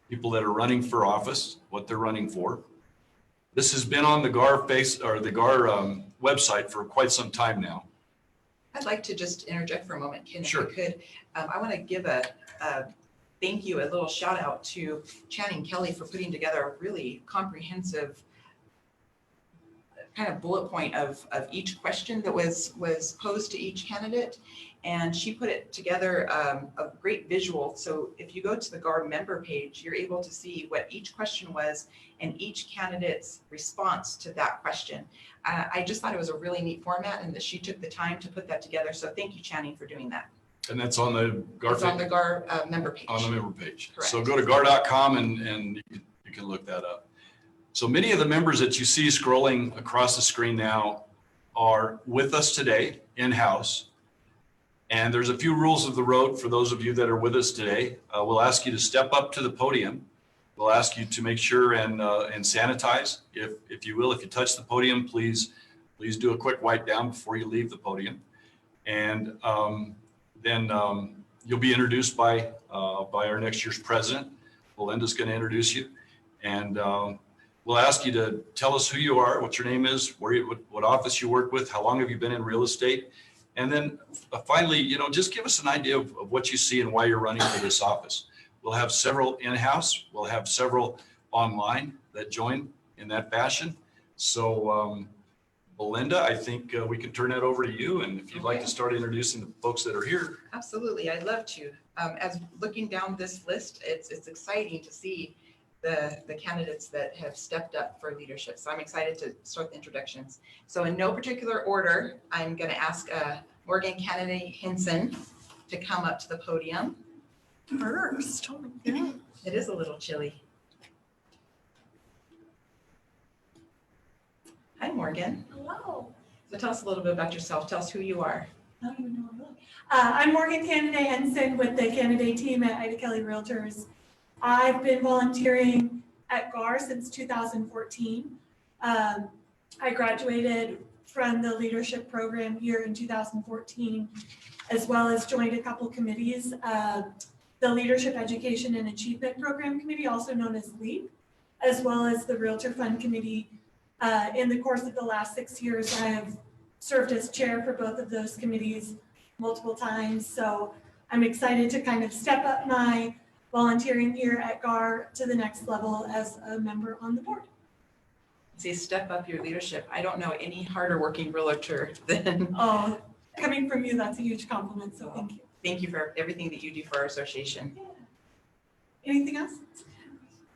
people that are running for office, what they're running for. This has been on the GAAR website for quite some time now. I'd like to just interject for a moment, Ken, Sure. if I could. I want to give a thank you, a little shout out to Channing Kelly for putting together a really comprehensive kind of bullet point of each question that was posed to each candidate. And she put it together a great visual. So if you go to the GAAR member page, you're able to see what each question was and each candidate's response to that question. I just thought it was a really neat format and that she took the time to put that together. So thank you, Channing, for doing that. And that's on the GAAR It's on the GAAR member page. On the member page. Correct. So go to gaar.com and you can look that up. So many of the members that you see scrolling across the screen now are with us today in-house. And there's a few rules of the road for those of you that are with us today. We'll ask you to step up to the podium. We'll ask you to make sure and sanitize. If you will, if you touch the podium, please do a quick wipe down before you leave the podium. And then you'll be introduced by our next year's president. Belinda's going to introduce you. And we'll ask you to tell us who you are, what your name is, what office you work with, how long have you been in real estate. And then finally, just give us an idea of what you see and why you're running for this office. We'll have several in-house. We'll have several online that join in that fashion. So Belinda, I think we can turn that over to you. And if you'd like to start introducing the folks that are here. Absolutely, I'd love to. As looking down this list, it's exciting to see the candidates that have stepped up for leadership. So I'm excited to start the introductions. So in no particular order, I'm going to ask Morgan candidate Henson to come up to the podium first. Oh my God. It is a little chilly. Hi, Morgan. Hello. So tell us a little bit about yourself. Tell us who you are. I don't even know what I'm Morgan candidate Henson with the candidate team at Ida Kelly Realtors. I've been volunteering at GAAR since 2014. I graduated from the leadership program here in 2014, as well as joined a couple committees. The Leadership Education and Achievement Program Committee, also known as LEAP, as well as the Realtor Fund Committee. In the course of the last 6 years, I have served as chair for both of those committees multiple times. So I'm excited to kind of step up my volunteering here at GAAR to the next level as a member on the board. See, step up your leadership. I don't know any harder working realtor than. Oh, coming from you, that's a huge compliment. So thank you. Thank you for everything that you do for our association. Yeah. Anything else?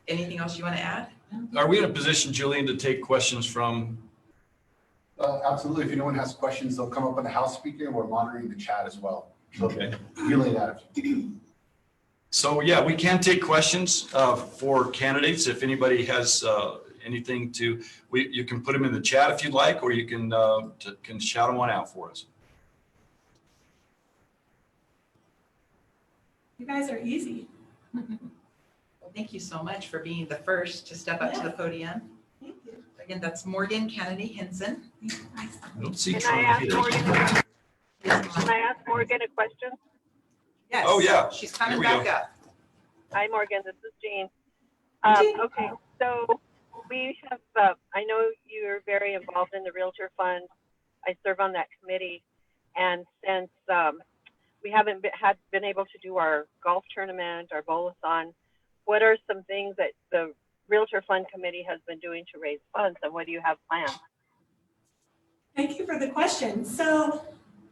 Anything else you want to add? Are we in a position, Julian, to take questions from? Absolutely. If anyone has questions, they'll come up on the house speaker, and we're monitoring the chat as well. So Okay. relay that. So yeah, we can take questions for candidates. If anybody has anything you can put them in the chat if you'd like, or you can shout them one out for us. You guys are easy. Well, thank you so much for being the first to step up to the podium. Thank you. Again, that's Morgan Kennedy Henson. I don't see Can Trump I ask here. Morgan? Can I ask Morgan a question? Yes. Oh, yeah. She's coming Here we back go. up. Hi, Morgan. This is Jean. Jean. Okay, so we have. I know you're very involved in the Realtor Fund. I serve on that committee, and since we haven't been able to do our golf tournament, our bowl-a-thon, what are some things that the Realtor Fund Committee has been doing to raise funds, and what do you have planned? Thank you for the question. So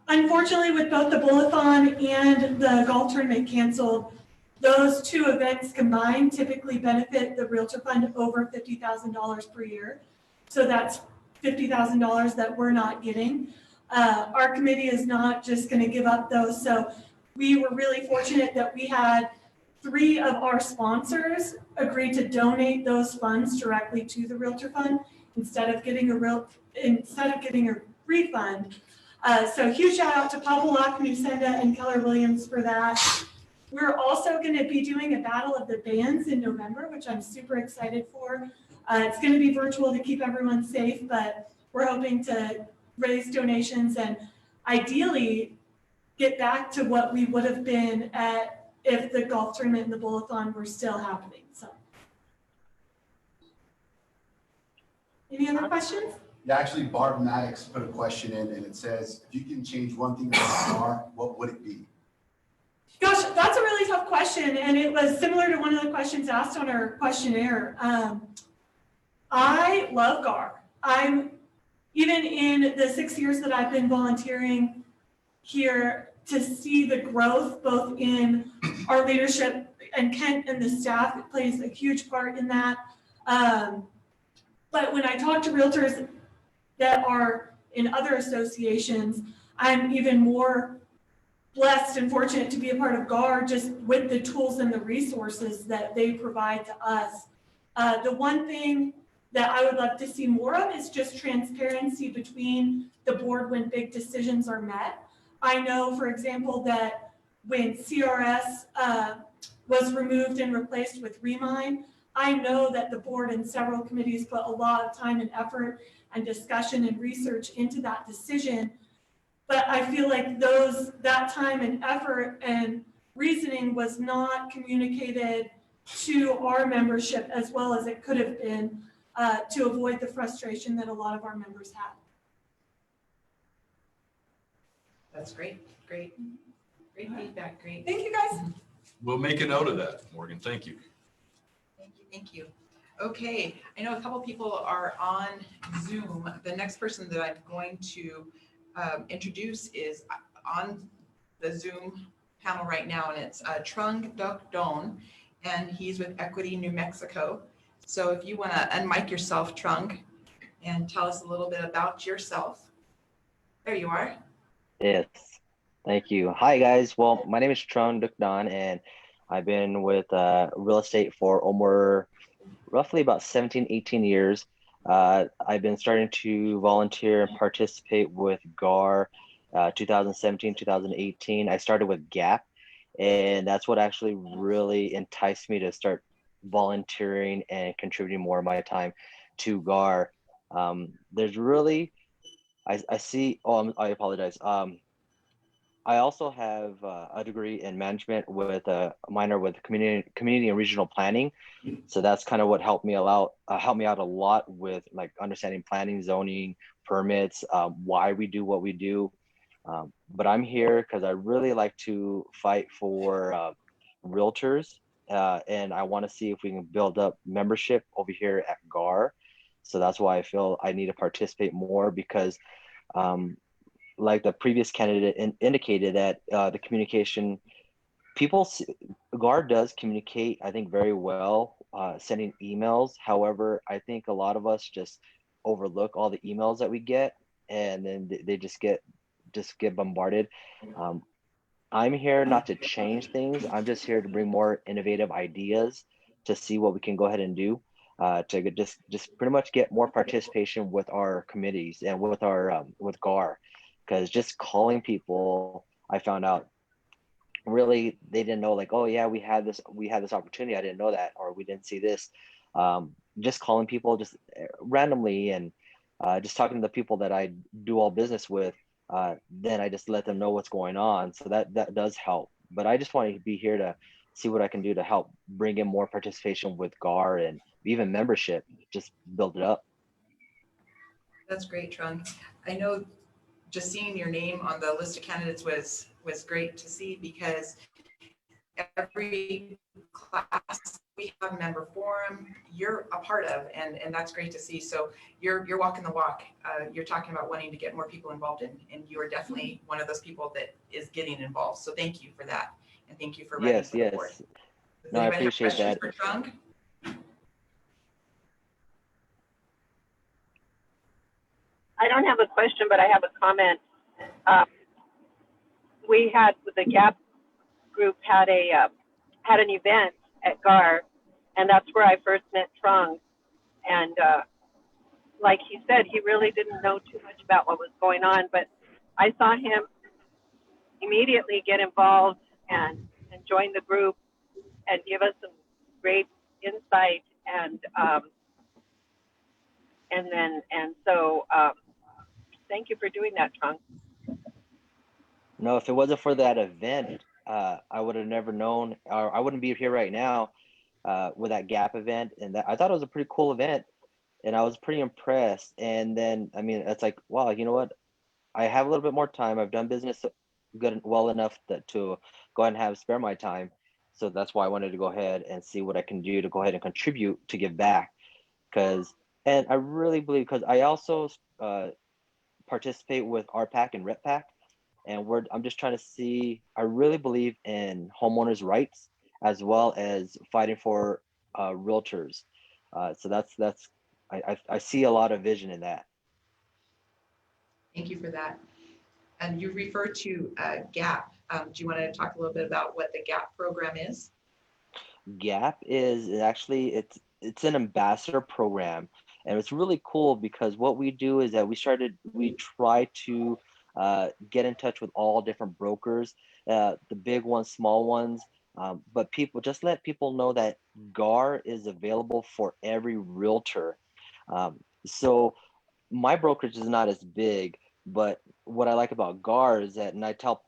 unfortunately, with both the bowl-a-thon and the golf tournament canceled, those two events combined typically benefit the Realtor Fund over $50,000 per year. So that's $50,000 that we're not getting. Our committee is not just going to give up those. So we were really fortunate that we had 3 of our sponsors agree to donate those funds directly to the Realtor Fund instead of getting a refund. So huge shout out to Pablo Nusenda and Keller Williams for that. We're also going to be doing a battle of the bands in November, which I'm super excited for. It's going to be virtual to keep everyone safe, but we're hoping to raise donations and ideally get back to what we would have been at if the golf tournament and the bowl-a-thon were still happening, so. Any other questions? Yeah, actually, Barb Maddox put a question in and it says, if you can change one thing about GAAR, what would it be? Gosh, that's a really tough question, and it was similar to one of the questions asked on our questionnaire. I love GAAR. Even in the 6 years that I've been volunteering here, to see the growth both in our leadership, and Kent and the staff, it plays a huge part in that. But when I talk to realtors that are in other associations, I'm even more blessed and fortunate to be a part of GAAR, just with the tools and the resources that they provide to us. The one thing that I would love to see more of is just transparency between the board when big decisions are met. I know, for example, that when CRS was removed and replaced with Remind, I know that the board and several committees put a lot of time and effort and discussion and research into that decision. But I feel like that time and effort and reasoning was not communicated to our membership as well as it could have been, to avoid the frustration that a lot of our members had. That's great, great feedback, great. Thank you, guys. We'll make a note of that, Morgan. Thank you. Thank you. Okay, I know a couple people are on Zoom. The next person that I'm going to introduce is on the Zoom panel right now, and it's Trung Duc Don, and he's with Equity New Mexico. So if you want to unmic yourself, Trung, and tell us a little bit about yourself. There you are. Yes, thank you. Hi, guys. Well, my name is Trung Duc Don, and I've been with real estate for roughly about 17, 18 years. I've been starting to volunteer and participate with GAAR 2017, 2018. I started with GAP, and that's what actually really enticed me to start volunteering and contributing more of my time to GAAR. There's really, I see, I apologize. I also have a degree in management with a minor with community and regional planning. So that's kind of what helped me out a lot with like understanding planning, zoning, permits, why we do what we do. But I'm here because I really like to fight for realtors, and I want to see if we can build up membership over here at GAAR. So that's why I feel I need to participate more, because like the previous candidate indicated, that the communication, GAAR does communicate, I think, very well, sending emails. However, I think a lot of us just overlook all the emails that we get, and then they just get bombarded. I'm here not to change things. I'm just here to bring more innovative ideas to see what we can go ahead and do, to just pretty much get more participation with our committees and with our with GAAR. Because just calling people, I found out really they didn't know, like, oh yeah, we had this opportunity, I didn't know that, or we didn't see this. Just calling people just randomly, and just talking to the people that I do all business with, then I just let them know what's going on. So that does help. But I just want to be here to see what I can do to help bring in more participation with GAAR and even membership, just build it up. That's great, Trung. I know just seeing your name on the list of candidates was great to see, because every class we have member forum you're a part of, and that's great to see. So you're walking the walk. You're talking about wanting to get more people involved in, and you are definitely one of those people that is getting involved. So thank you for that, and thank you for running for the board. Does No, I anybody have appreciate questions that. for Trung? I don't have a question, but I have a comment. We had, the GAP group had an event at GAAR, and that's where I first met Trung. And like he said, he really didn't know too much about what was going on, but I saw him immediately get involved and join the group and give us some great insight. And so thank you for doing that, Trung. No, if it wasn't for that event, I would have never known, or I wouldn't be here right now with that Gap event. And that, I thought it was a pretty cool event, and I was pretty impressed. And then, I mean, it's like, wow, you know what? I have a little bit more time. I've done business well enough to go ahead and have spare my time. So that's why I wanted to go ahead and see what I can do to go ahead and contribute to give back. Because, and I really believe, because I also participate with RPAC and REPPAC, and I'm just trying to see. I really believe in homeowners' rights as well as fighting for realtors. So I see a lot of vision in that. Thank you for that. And you refer to GAP. Do you want to talk a little bit about what the GAP program is? GAP is actually it's an ambassador program, and it's really cool because what we do is that we try to get in touch with all different brokers, the big ones, small ones, but people just let people know that GAAR is available for every realtor. So my brokerage is not as big, but what I like about GAAR is that, and I tell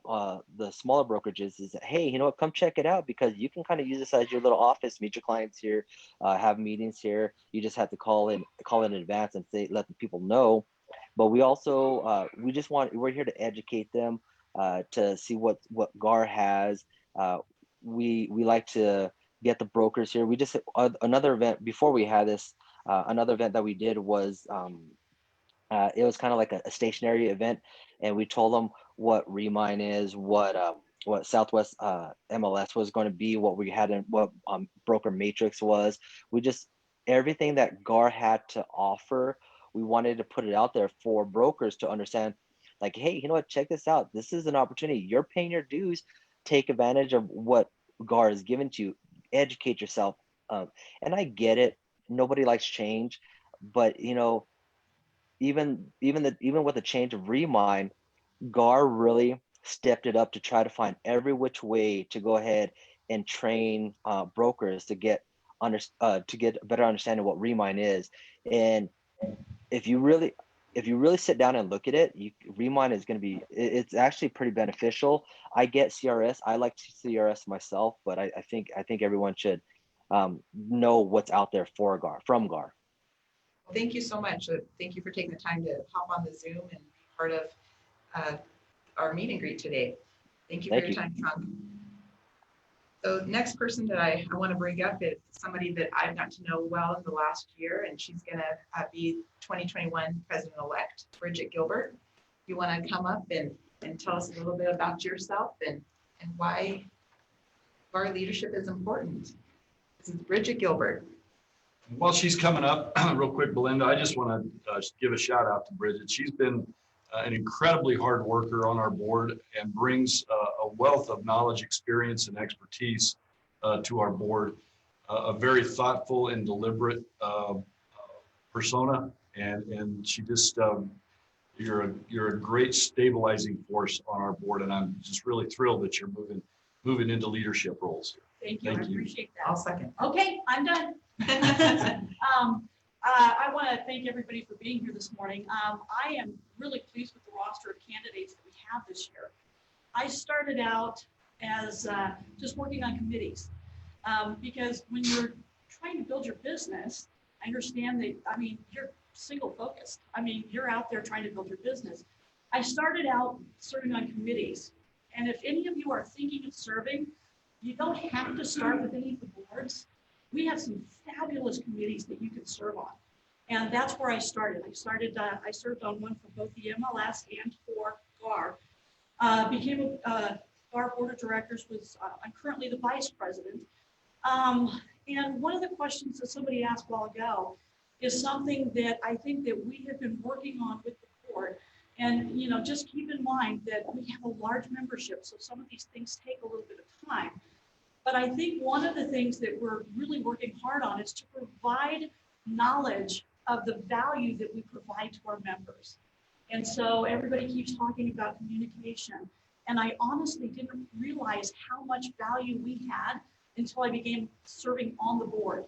the smaller brokerages is that, hey, you know what, come check it out because you can kind of use this as your little office, meet your clients here, have meetings here. You just have to call in advance and let the people know. But we also, we're here to educate them, to see what GAAR has. We like to get the brokers here. We just, another event before we had this, another event that we did was, it was kind of like a stationary event, and we told them what Remine is, what Southwest MLS was going to be, what we had, and what Broker Matrix was. We just, everything that GAAR had to offer, we wanted to put it out there for brokers to understand, like, hey, you know what, check this out. This is an opportunity. You're paying your dues. Take advantage of what GAAR has given to you. Educate yourself. And I get it. Nobody likes change, but you know, even with the change of Remind, GAAR really stepped it up to try to find every which way to go ahead and train brokers to get to get a better understanding of what Remind is. And if you really sit down and look at it, Remind is going to be, it's actually pretty beneficial. I get CRS. I like CRS myself, but I think everyone should know what's out there for GAAR, from GAAR. Thank you so much. Thank you for taking the time to hop on the Zoom and be part of our meet and greet today. Thank you for your time, Trunk. So next person that I want to bring up is somebody that I've got to know well in the last year, and she's going to be 2021 President-elect, Bridget Gilbert. You want to come up and tell us a little bit about yourself and why our leadership is important. This is Bridget Gilbert. While she's coming up, real quick, Belinda, I just want to give a shout out to Bridget. She's been an incredibly hard worker on our board and brings a wealth of knowledge, experience, and expertise to our board. A very thoughtful and deliberate persona, and she just you're a great stabilizing force on our board, and I'm just really thrilled that you're moving into leadership roles here. Thank you. I appreciate that. I'll second. Okay, I'm done. I want to thank everybody for being here this morning. I am really pleased with the roster of candidates that we have this year. I started out as just working on committees because when you're trying to build your business, I understand that, I mean, you're single focused. I mean, you're out there trying to build your business. I started out serving on committees. And if any of you are thinking of serving, you don't have to start with any of the boards. We have some fabulous committees that you can serve on. And that's where I started. I served on one for both the MLS and for GAAR. Became a GAAR board of directors. I'm currently the vice president. And one of the questions that somebody asked a while ago is something that I think that we have been working on with the board. And, you know, just keep in mind that we have a large membership, so some of these things take a little bit of time. But I think one of the things that we're really working hard on is to provide knowledge of the value that we provide to our members. And so everybody keeps talking about communication. And I honestly didn't realize how much value we had until I began serving on the board.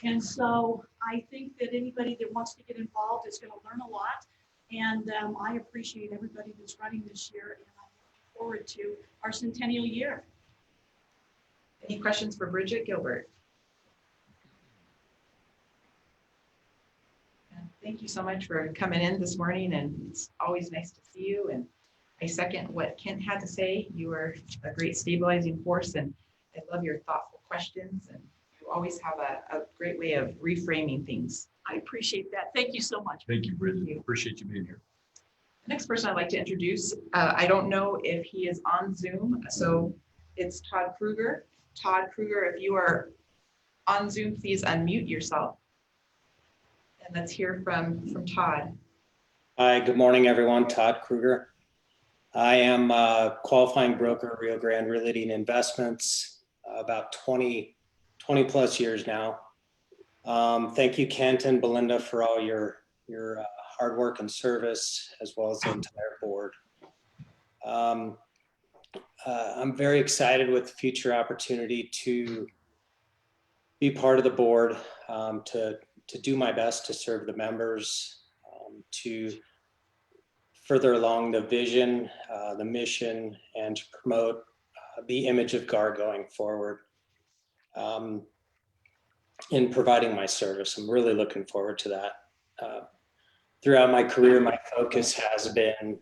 And so I think that anybody that wants to get involved is going to learn a lot. And I appreciate everybody that's running this year, and I look forward to our centennial year. Any questions for Bridget Gilbert? Thank you so much for coming in this morning, and it's always nice to see you. And I second what Kent had to say. You are a great stabilizing force, and I love your thoughtful questions, and you always have a great way of reframing things. I appreciate that. Thank you so much. Thank you, Bridget. Thank you. Appreciate you being here. The next person I'd like to introduce, I don't know if he is on Zoom, so it's Todd Krueger. Todd Krueger, if you are on Zoom, please unmute yourself. And let's hear from Todd. Hi, good morning, everyone. Todd Krueger. I am a qualifying broker at Rio Grande Realty and Investments, about 20 plus years now. Thank you, Kent and Belinda, for all your hard work and service, as well as the entire board. I'm very excited with the future opportunity to be part of the board, to do my best to serve the members, to further along the vision, the mission, and to promote the image of GAAR going forward. In providing my service, I'm really looking forward to that. Throughout my career, my focus has been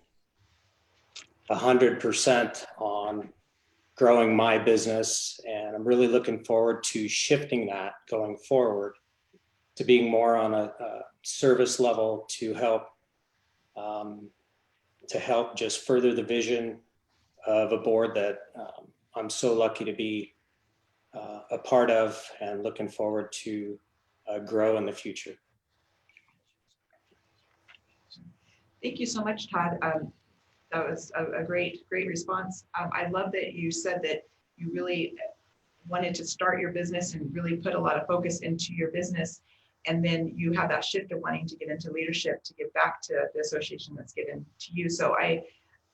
100% on growing my business, and I'm really looking forward to shifting that going forward to being more on a service level to help just further the vision of a board that I'm so lucky to be a part of, and looking forward to grow in the future. Thank you so much, Todd. That was a great response. I love that you said that you really wanted to start your business and really put a lot of focus into your business. And then you have that shift of wanting to get into leadership to give back to the association that's given to you. So I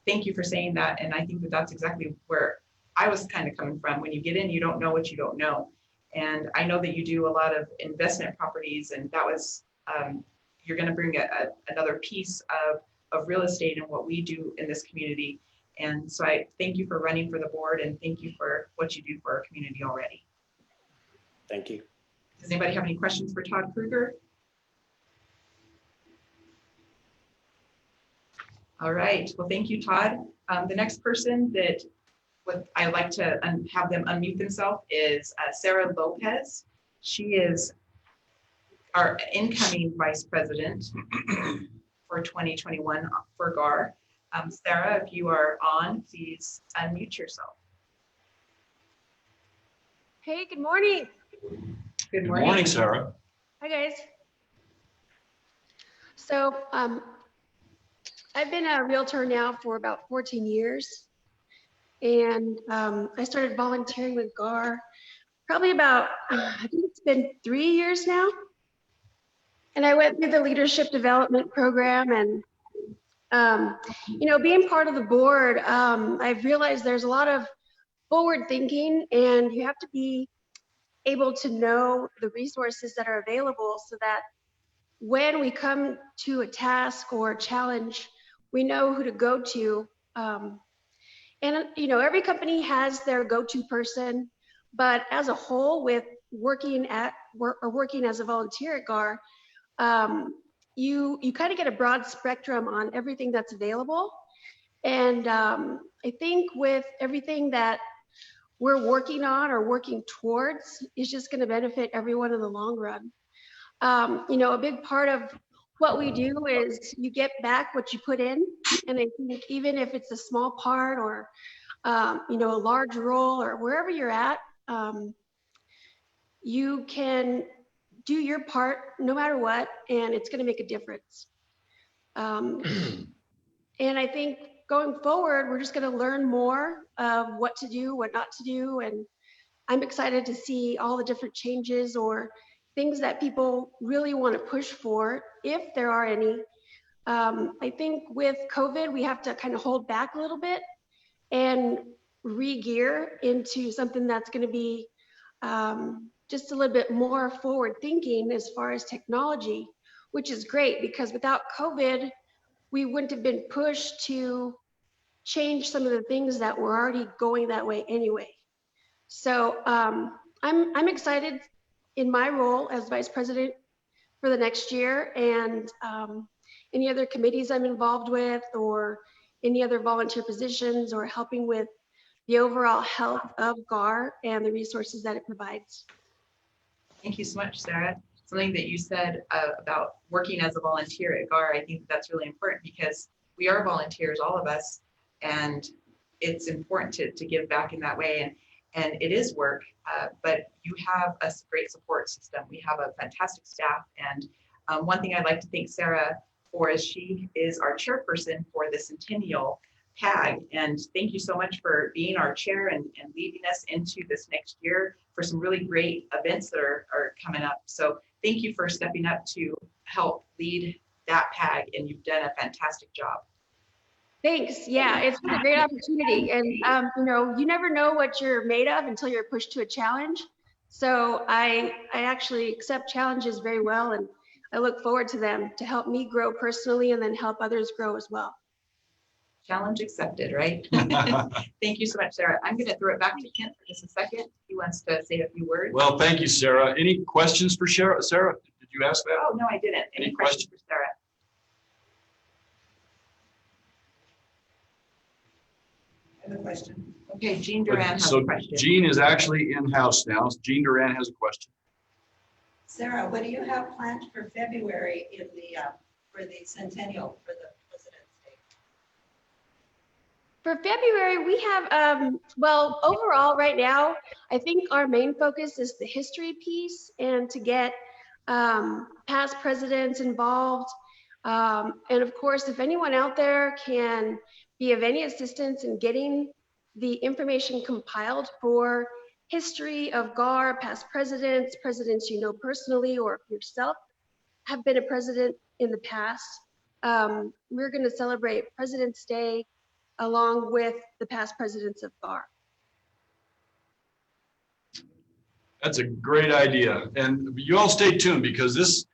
thank you for saying that. And I think that that's exactly where I was kind of coming from. When you get in, you don't know what you don't know. And I know that you do a lot of investment properties, and that was, you're going to bring another piece of real estate and what we do in this community. And so I thank you for running for the board, and thank you for what you do for our community already. Thank you. Does anybody have any questions for Todd Krueger? All right, well, thank you, Todd. The next person that I'd like to have them unmute themselves is Sarah Lopez. She is our incoming vice president for 2021 for GAAR. Sarah, if you are on, please unmute yourself. Hey, good morning. Good Good morning. morning, Sarah. Hi, guys. So I've been a realtor now for about 14 years. And I started volunteering with GAAR probably about, I think it's been 3 years now. And I went through the leadership development program, and you know, being part of the board, I've realized there's a lot of forward thinking, and you have to be able to know the resources that are available so that when we come to a task or a challenge, we know who to go to. And you know, every company has their go-to person, but as a whole, with working as a volunteer at GAAR, you kind of get a broad spectrum on everything that's available. And I think with everything that we're working on or working towards is just going to benefit everyone in the long run. You know, a big part of what we do is you get back what you put in. And I think even if it's a small part or, you know, a large role or wherever you're at, you can do your part no matter what, and it's going to make a difference. And I think going forward, we're just going to learn more of what to do, what not to do. And I'm excited to see all the different changes or things that people really want to push for, if there are any. I think with COVID, we have to kind of hold back a little bit and re-gear into something that's going to be just a little bit more forward thinking as far as technology, which is great, because without COVID, we wouldn't have been pushed to change some of the things that were already going that way anyway. So I'm excited in my role as vice president for the next year, and any other committees I'm involved with, or any other volunteer positions, or helping with the overall health of GAAR and the resources that it provides. Thank you so much, Sarah. Something that you said about working as a volunteer at GAAR, I think that's really important because we are volunteers, all of us, and it's important to give back in that way. And it is work, but you have a great support system. We have a fantastic staff. And one thing I'd like to thank Sarah for is she is our chairperson for the Centennial PAG. And thank you so much for being our chair and leading us into this next year for some really great events that are coming up. So thank you for stepping up to help lead that PAG, and you've done a fantastic job. Thanks. Yeah, it's been a great opportunity. And, you know, you never know what you're made of until you're pushed to a challenge. So I actually accept challenges very well, and I look forward to them to help me grow personally and then help others grow as well. Challenge accepted, right? Thank you so much, Sarah. I'm going to throw it back to Kent for just a second. He wants to say a few words. Well, thank you, Sarah. Any questions for Sarah? Sarah, did you ask that? Oh, no, I didn't. Any questions for Sarah? I have a question. Okay, Jean Duran has a question. Jean is actually in-house now. Jean Duran has a question. Sarah, what do you have planned for February in the for the centennial for the President's Day? For February, we have, well, overall right now, I think our main focus is the history piece and to get past presidents involved. And of course, if anyone out there can be of any assistance in getting the information compiled for history of GAAR, past presidents, presidents you know personally, or yourself have been a president in the past, we're going to celebrate President's Day along with the past presidents of GAAR. That's a great idea. And you all stay tuned because this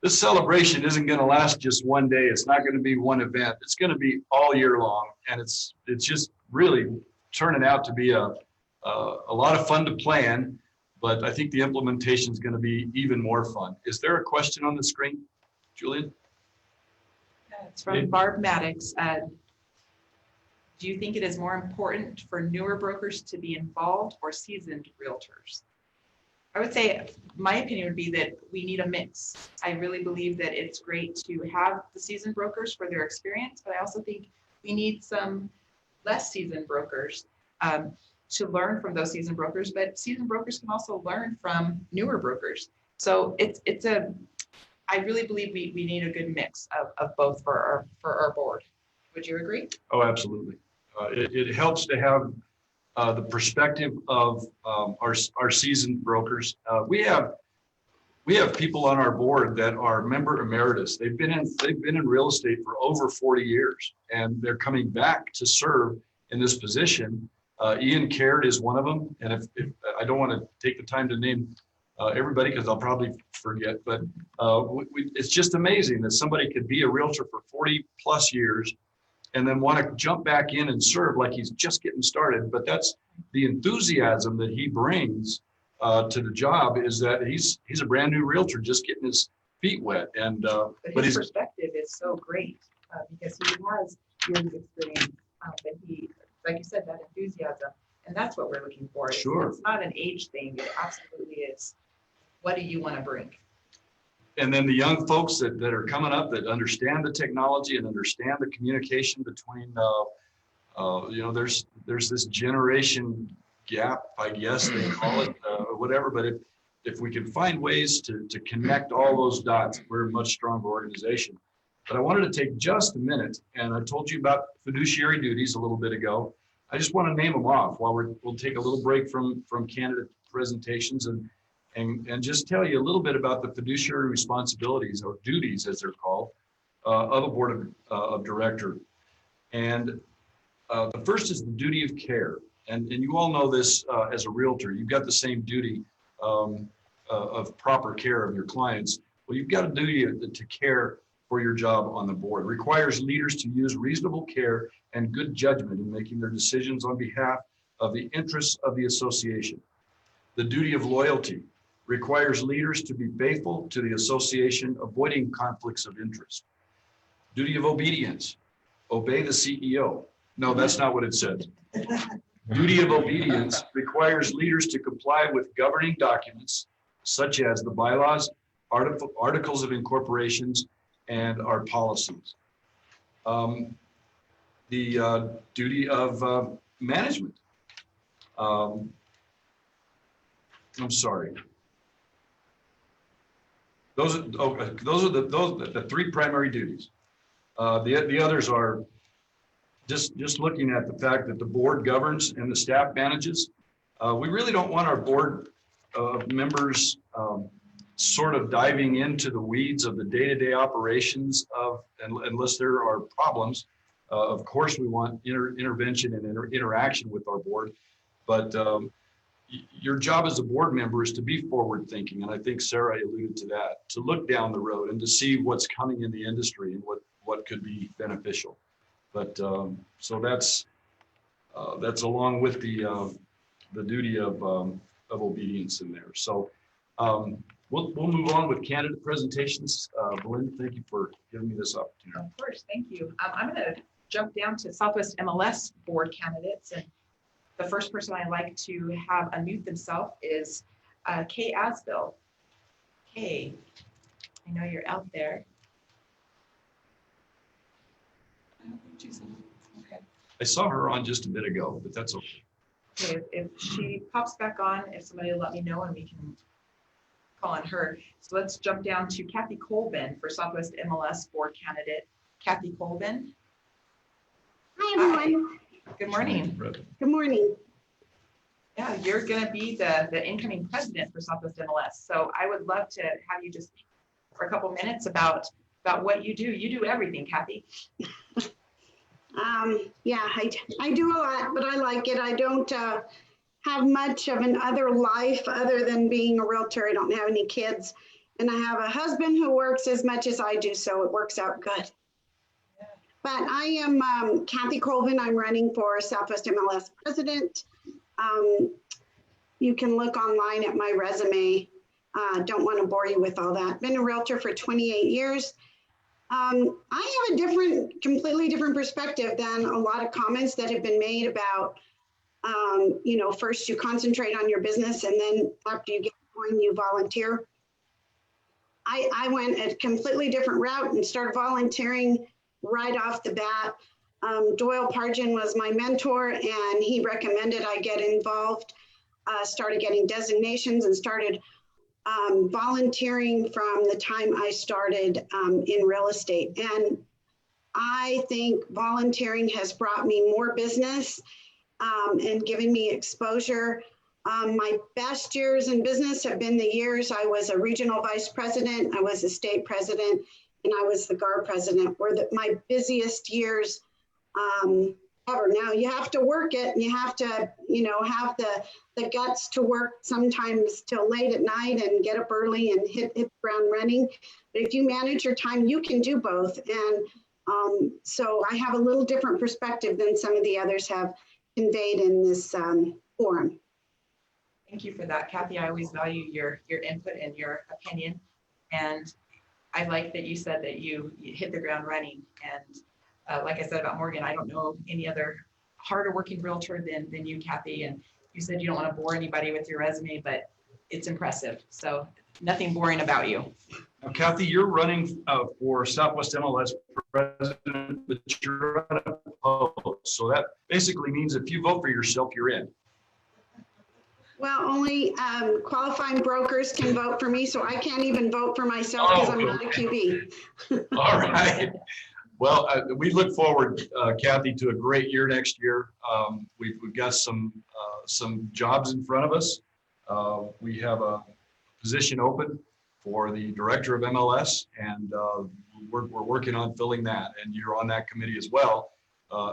celebration isn't going to last just one day. It's not going to be one event. It's going to be all year long. And it's just really turning out to be a lot of fun to plan, but I think the implementation is going to be even more fun. Is there a question on the screen, Julian? It's from Barb Maddox. Do you think it is more important for newer brokers to be involved or seasoned realtors? I would say my opinion would be that we need a mix. I really believe that it's great to have the seasoned brokers for their experience, but I also think we need some less seasoned brokers to learn from those seasoned brokers, but seasoned brokers can also learn from newer brokers. So I really believe we need a good mix of both for our board. Would you agree? Oh, absolutely. It helps to have the perspective of our seasoned brokers. We have people on our board that are member emeritus. They've been in real estate for over 40 years, and they're coming back to serve in this position. Ian Caird is one of them, and if I don't want to take the time to name everybody because I'll probably forget, but it's just amazing that somebody could be a realtor for 40 plus years and then want to jump back in and serve like he's just getting started. But that's the enthusiasm that he brings to the job, is that he's a brand new realtor just getting his feet wet. And but his perspective is so great because he has years of experience, that he, like you said, that enthusiasm, and that's what we're looking for. Sure. It's not an age thing. It absolutely is. What do you want to bring? And then the young folks that are coming up that understand the technology and understand the communication between, there's this generation gap, I guess they call it, or whatever. But if we can find ways to connect all those dots, we're a much stronger organization. But I wanted to take just a minute, and I told you about fiduciary duties a little bit ago. I just want to name them off while we'll take a little break from candidate presentations and just tell you a little bit about the fiduciary responsibilities, or duties as they're called, of a board of director. And the first is the duty of care. And you all know this as a realtor. You've got the same duty of proper care of your clients. Well, you've got a duty to care for your job on the board. It requires leaders to use reasonable care and good judgment in making their decisions on behalf of the interests of the association. The duty of loyalty requires leaders to be faithful to the association, avoiding conflicts of interest. Duty of obedience, obey the CEO. No, that's not what it says. Duty of obedience requires leaders to comply with governing documents such as the bylaws, articles of incorporations, and our policies. The duty of management. I'm sorry. Those are the three primary duties. The others are just looking at the fact that the board governs and the staff manages. We really don't want our board members sort of diving into the weeds of the day-to-day operations of, unless there are problems. Of course, we want intervention and interaction with our board, but your job as a board member is to be forward thinking. And I think Sarah alluded to that, to look down the road and to see what's coming in the industry and what could be beneficial. But so that's along with the duty of obedience in there. So we'll move on with candidate presentations. Belinda, thank you for giving me this opportunity. Of course, thank you. I'm going to jump down to Southwest MLS board candidates, and the first person I'd like to have unmute themselves is Kay Asbill. Kay, I know you're out there. Okay. I saw her on just a bit ago, but that's okay. Okay, if she pops back on, if somebody will let me know and we can call on her. So let's jump down to Kathy Colbin for Southwest MLS board candidate. Kathy Colbin. Hi, everyone. Good morning. Good morning. Yeah, you're going to be the incoming president for Southwest MLS. So I would love to have you just for a couple minutes about what you do. You do everything, Kathy. Yeah, I do a lot, but I like it. I don't have much of an other life other than being a realtor. I don't have any kids, and I have a husband who works as much as I do, so it works out good. But I am Kathy Colvin. I'm running for Southwest MLS president. You can look online at my resume. Don't want to bore you with all that. Been a realtor for 28 years. I have a completely different perspective than a lot of comments that have been made about, you know, first you concentrate on your business and then after you get going, you volunteer. I went a completely different route and started volunteering right off the bat. Doyle Pargin was my mentor and he recommended I get involved, started getting designations and started volunteering from the time I started in real estate. And I think volunteering has brought me more business and given me exposure. My best years in business have been the years I was a regional vice president, I was a state president, and I was the GAAR president, were my busiest years ever. Now you have to work it and you have to, you know, have the guts to work sometimes till late at night and get up early and hit the ground running. But if you manage your time, you can do both. And so I have a little different perspective than some of the others have conveyed in this forum. Thank you for that, Kathy. I always value your input and your opinion. And I like that you said that you hit the ground running. And like I said about Morgan, I don't know any other harder working realtor than you, Kathy. And you said you don't want to bore anybody with your resume, but it's impressive. So nothing boring about you. Now, Kathy, you're running for Southwest MLS president, but you're unopposed. So that basically means if you vote for yourself, you're in. Well, only qualifying brokers can vote for me, so I can't even vote for myself because I'm not a QB. All right. Well, we look forward, Kathy, to a great year next year. We've got some jobs in front of us. We have a position open for the director of MLS, and we're working on filling that. And you're on that committee as well.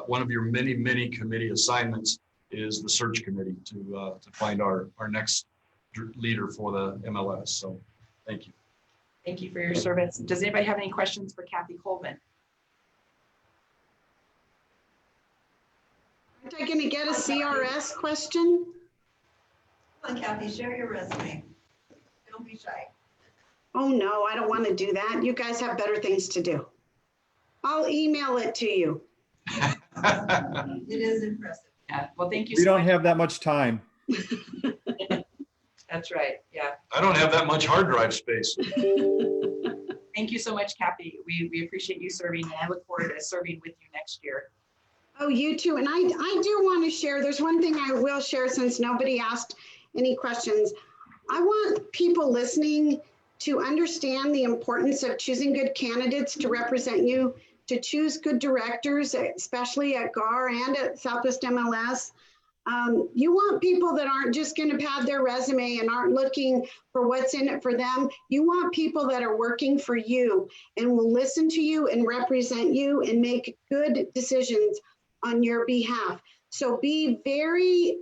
One of your many committee assignments is the search committee to find our next leader for the MLS. So thank you. Thank you for your service. Does anybody have any questions for Kathy Colvin? Aren't I going to get a CRS question? Come on, Kathy, share your resume. Don't be shy. Oh, no, I don't want to do that. You guys have better things to do. I'll email it to you. It is impressive. Yeah, well, thank you We so don't much. have that much time. That's right, yeah. I don't have that much hard drive space. Thank you so much, Kathy. We appreciate you serving, and I look forward to serving with you next year. Oh, you too. And I do want to share, there's one thing I will share since nobody asked any questions. I want people listening to understand the importance of choosing good candidates to represent you, to choose good directors, especially at GAAR and at Southwest MLS. You want people that aren't just going to pad their resume and aren't looking for what's in it for them. You want people that are working for you and will listen to you and represent you and make good decisions on your behalf. So be very,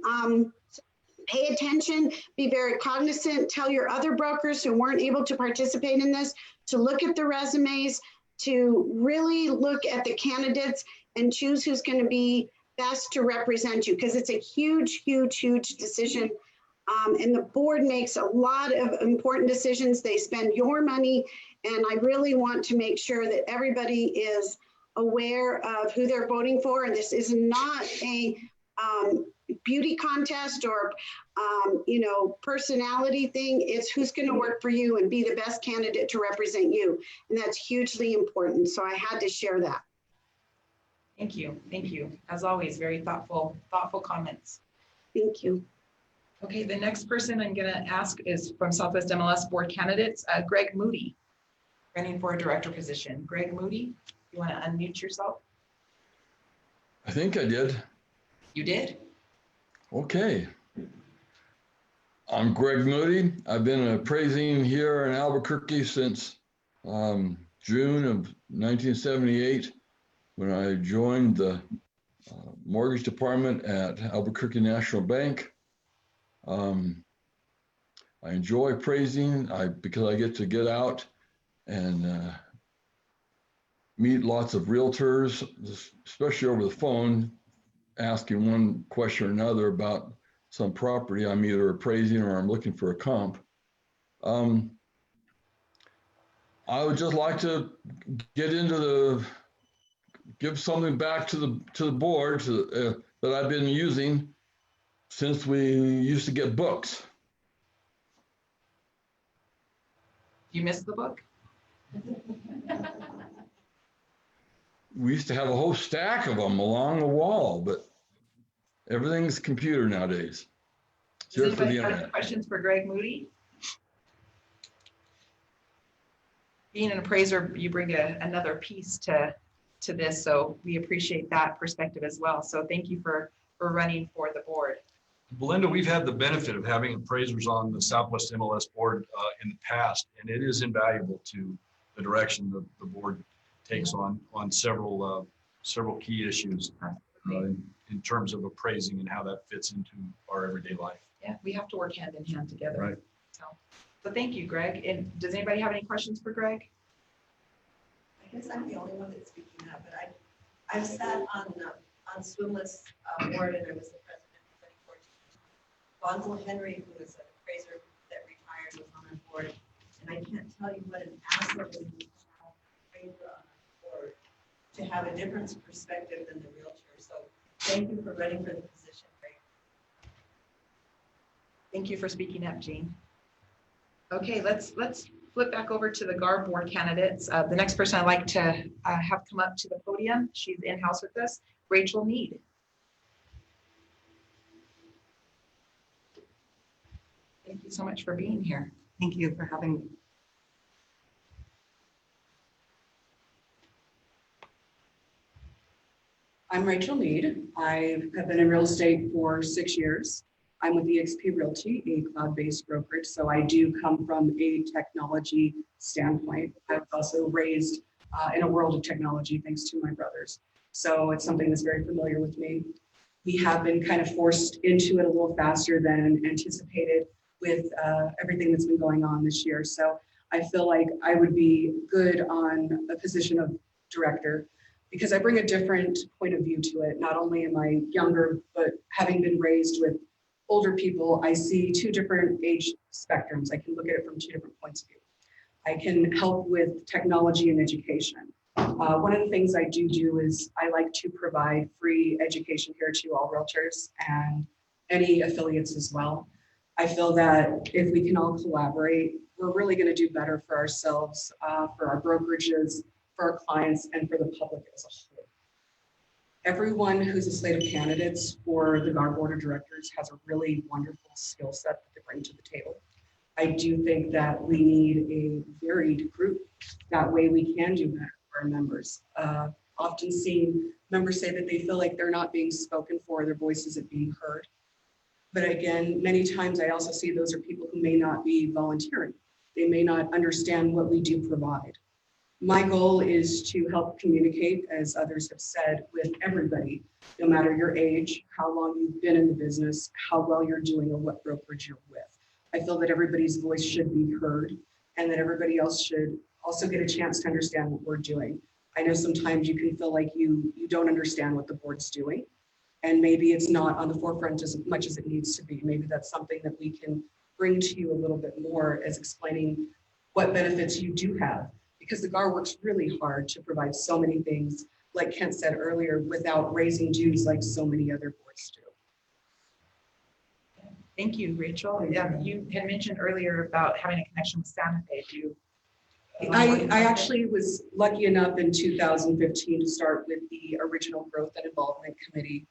pay attention, be very cognizant, tell your other brokers who weren't able to participate in this to look at the resumes, to really look at the candidates and choose who's going to be best to represent you, because it's a huge, huge, huge decision. And the board makes a lot of important decisions. They spend your money, and I really want to make sure that everybody is aware of who they're voting for. And this is not a beauty contest or personality thing. It's who's going to work for you and be the best candidate to represent you. And that's hugely important. So I had to share that. Thank you. Thank you. As always, very thoughtful comments. Thank you. Okay, the next person I'm going to ask is from Southwest MLS board candidates, Greg Moody, running for a director position. Greg Moody, you want to unmute yourself? I think I did. You did? Okay. I'm Greg Moody. I've been appraising here in Albuquerque since June of 1978, when I joined the mortgage department at Albuquerque National Bank. I enjoy appraising because I get to get out and meet lots of realtors, especially over the phone, asking one question or another about some property I'm either appraising or I'm looking for a comp. I would just like to get into give something back to the board that I've been using since we used to get books. You missed the book? We used to have a whole stack of them along the wall, but everything's computer nowadays. Does anybody have any questions for Greg Moody? Being an appraiser, you bring another piece to this, so we appreciate that perspective as well. So thank you for running for the board. Belinda, we've had the benefit of having appraisers on the Southwest MLS board in the past, and it is invaluable to the direction that the board takes on several key issues in terms of appraising and how that fits into our everyday life. Yeah, we have to work hand in hand together. Right. So thank you, Greg. And does anybody have any questions for Greg? I guess I'm the only one that's speaking up, but I've sat on SWMLS board, and I was the president in 2014. Bonzel Henry, who was an appraiser that retired, was on our board, and I can't tell you what an asset it is to have an appraiser on our board, to have a different perspective than the realtor. So thank you for running for the position, Greg. Thank you for speaking up, Jean. Okay, let's flip back over to the GAAR board candidates. The next person I'd like to have come up to the podium, she's in-house with us, Rachel Mead. Thank you so much for being here. Thank you for having me. I'm Rachel Mead. I have been in real estate for 6 years. I'm with eXp Realty, a cloud-based brokerage, so I do come from a technology standpoint. I was also raised in a world of technology thanks to my brothers. So it's something that's very familiar with me. We have been kind of forced into it a little faster than anticipated with everything that's been going on this year. So I feel like I would be good on a position of director because I bring a different point of view to it. Not only am I younger, but having been raised with older people, I see two different age spectrums. I can look at it from two different points of view. I can help with technology and education. One of the things I do is I like to provide free education here to all realtors and any affiliates as well. I feel that if we can all collaborate, we're really going to do better for ourselves, for our brokerages, for our clients, and for the public as a whole. Everyone who's a slate of candidates for the GAAR Board of Directors has a really wonderful skill set that they bring to the table. I do think that we need a varied group. That way we can do better for our members. Often seen members say that they feel like they're not being spoken for, their voice isn't being heard. But again, many times I also see those are people who may not be volunteering. They may not understand what we do provide. My goal is to help communicate, as others have said, with everybody, no matter your age, how long you've been in the business, how well you're doing, or what brokerage you're with. I feel that everybody's voice should be heard and that everybody else should also get a chance to understand what we're doing. I know sometimes you can feel like you don't understand what the board's doing, and maybe it's not on the forefront as much as it needs to be. Maybe that's something that we can bring to you a little bit more as explaining what benefits you do have, because the GAAR works really hard to provide so many things, like Kent said earlier, without raising dues like so many other boards do. Thank you, Rachel. You had mentioned earlier about having a connection with Santa Fe. I actually was lucky enough in 2015 to start with the original Growth and Involvement Committee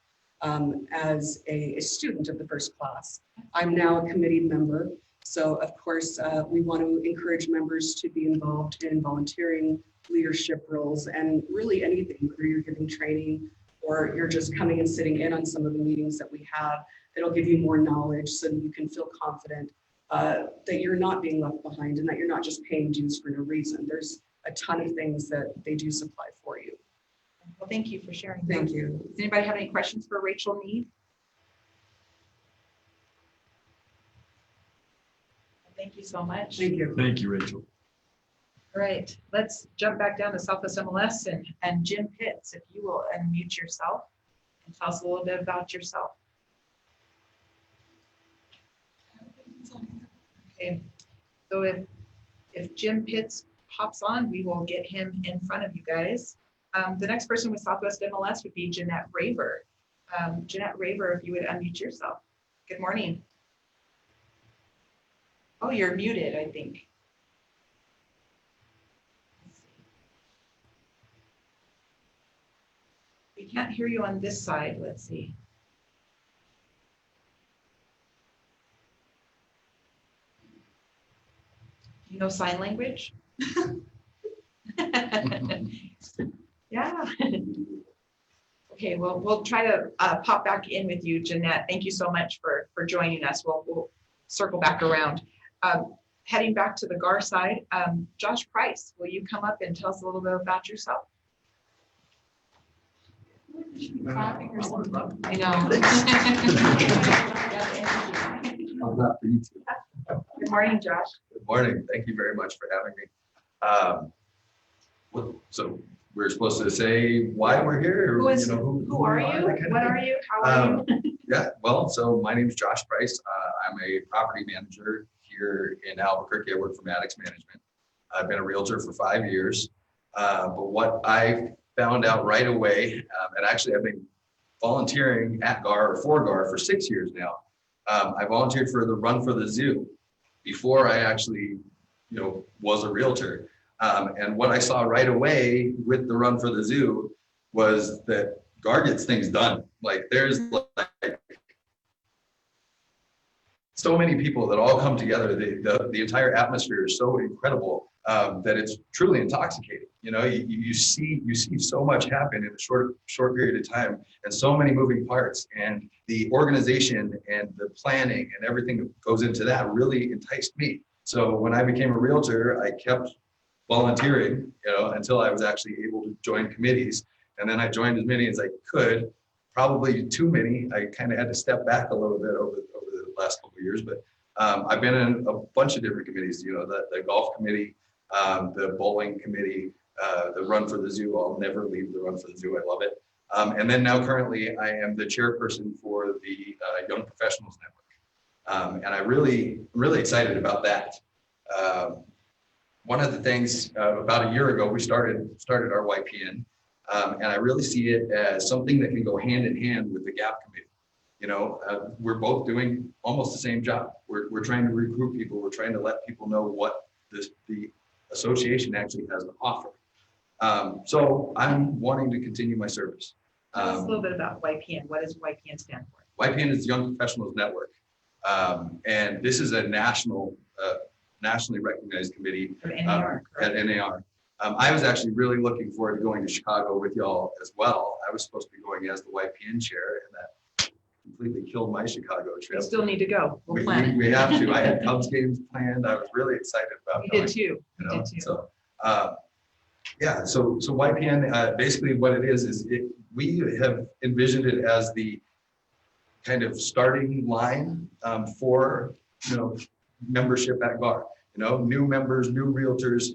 as a student of the first class. I'm now a committee member. So of course, we want to encourage members to be involved in volunteering, leadership roles, and really anything, whether you're giving training or you're just coming and sitting in on some of the meetings that we have. It'll give you more knowledge so that you can feel confident that you're not being left behind and that you're not just paying dues for no reason. There's a ton of things that they do supply for you. Well, thank you for sharing. Thank you. Does anybody have any questions for Rachel Mead? Thank you so much. Thank you. Thank you, Rachel. All right, let's jump back down to Southwest MLS and Jim Pitts, if you will unmute yourself and tell us a little bit about yourself. Okay, so if Jim Pitts pops on, we will get him in front of you guys. The next person with Southwest MLS would be Jeanette Raver. Jeanette Raver, if you would unmute yourself. Good morning. Oh, you're muted, I think. We can't hear you on this side. Let's see. You know sign language? Yeah. Okay, well, we'll try to pop back in with you, Jeanette. Thank you so much for joining us. We'll circle back around. Heading back to the GAAR side, Josh Price, will you come up and tell us a little bit about yourself? I know. Good morning, Josh. Good morning. Thank you very much for having me. So we're supposed to say why we're here. Who are you? What are you? How are you? Yeah, well, so my name is Josh Price. I'm a property manager here in Albuquerque. I work for Maddox Management. I've been a realtor for 5 years. But what I found out right away, and actually I've been volunteering at GAAR or for GAAR for 6 years now. I volunteered for the Run for the Zoo before I actually, was a realtor. And what I saw right away with the Run for the Zoo was that GAAR gets things done. Like there's like so many people that all come together. The entire atmosphere is so incredible that it's truly intoxicating. You see so much happen in a short period of time, and so many moving parts. And the organization and the planning and everything that goes into that really enticed me. So when I became a realtor, I kept volunteering, until I was actually able to join committees. And then I joined as many as I could. Probably too many. I kind of had to step back a little bit over the last couple of years, but I've been in a bunch of different committees, the golf committee, the bowling committee, the Run for the Zoo. I'll never leave the Run for the Zoo. I love it. And then now currently I am the chairperson for the Young Professionals Network. And I'm really excited about that. One of the things about a year ago, we started our YPN, and I really see it as something that can go hand in hand with the GAP committee. You know, we're both doing almost the same job. We're trying to recruit people. We're trying to let people know what the association actually has to offer. So I'm wanting to continue my service. Tell us a little bit about YPN. What does YPN stand for? YPN is Young Professionals Network. And this is a nationally recognized committee at NAR. I was actually really looking forward to going to Chicago with y'all as well. I was supposed to be going as the YPN chair, and that completely killed my Chicago trip. You still need to go. We'll plan it. We have to. I had Cubs games planned. I was really excited about You going. did too. You know, You did too. So, yeah. So YPN basically what it is we have envisioned it as the kind of starting line for membership at GAAR. You know, new members, new realtors,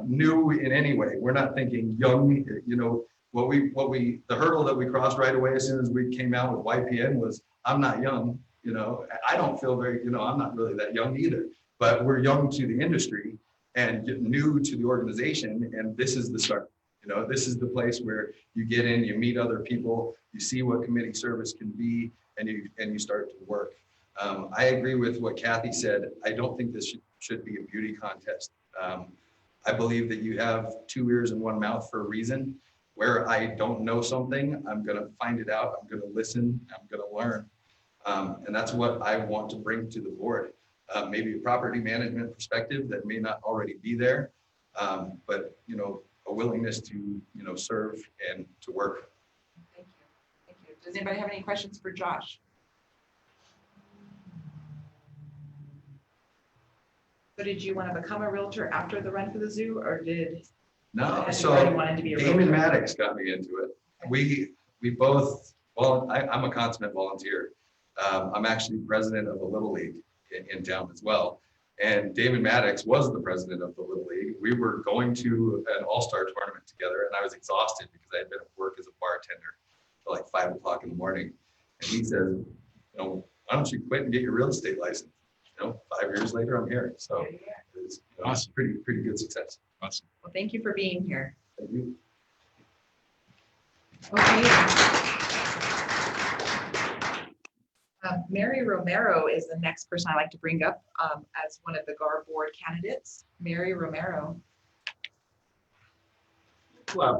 new in any way. We're not thinking young. You know, the hurdle that we crossed right away as soon as we came out with YPN was, I'm not young. You know, I don't feel very. You know, I'm not really that young either. But we're young to the industry and new to the organization, and this is the start. You know, this is the place where you get in, you meet other people, you see what committee service can be, and you start to work. I agree with what Kathy said. I don't think this should be a beauty contest. I believe that you have 2 ears and 1 mouth for a reason. Where I don't know something, I'm going to find it out. I'm going to listen. I'm going to learn. And that's what I want to bring to the board. Maybe a property management perspective that may not already be there, but a willingness to serve and to work. Thank you. Thank you. Does anybody have any questions for Josh? So did you want to become a realtor after the Run for the Zoo, or did No, you so already wanted to be a Damon realtor? Maddox got me into it. We both, well, I'm a consummate volunteer. I'm actually president of the Little League in town as well. And Damon Maddox was the president of the Little League. We were going to an all-star tournament together, and I was exhausted because I had been at work as a bartender till like 5 o'clock in the morning. And he says, why don't you quit and get your real estate license? 5 years later, I'm here. So it's Awesome. pretty good success. Awesome. Well, thank you for being here. Thank you. Okay. Mary Romero is the next person I'd like to bring up as one of the GAAR board candidates. Mary Romero. Well,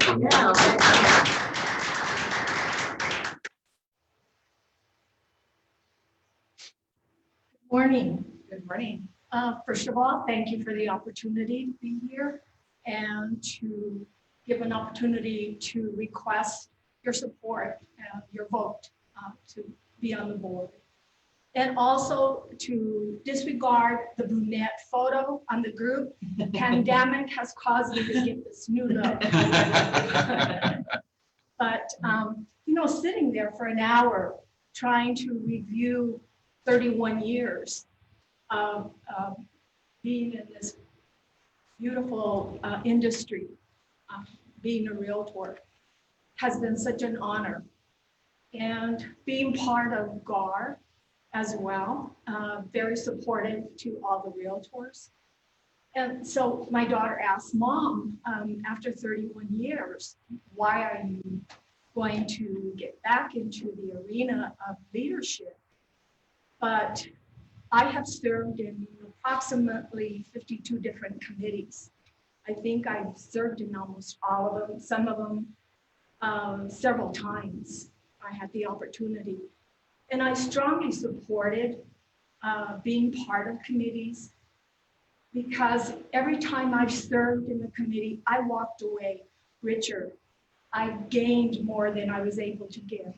Morning. Good morning. First of all, thank you for the opportunity to be here and to give an opportunity to request your support and your vote to be on the board. And also to disregard the brunette photo on the group. Pandemic has caused me to get this new look. But, sitting there for an hour trying to review 31 years of being in this beautiful industry, being a realtor, has been such an honor. And being part of GAAR as well, very supportive to all the realtors. And so my daughter asked, Mom, after 31 years, why are you going to get back into the arena of leadership? But I have served in approximately 52 different committees. I think I've served in almost all of them, some of them several times. I had the opportunity. And I strongly supported being part of committees, because every time I've served in the committee, I walked away richer. I gained more than I was able to give.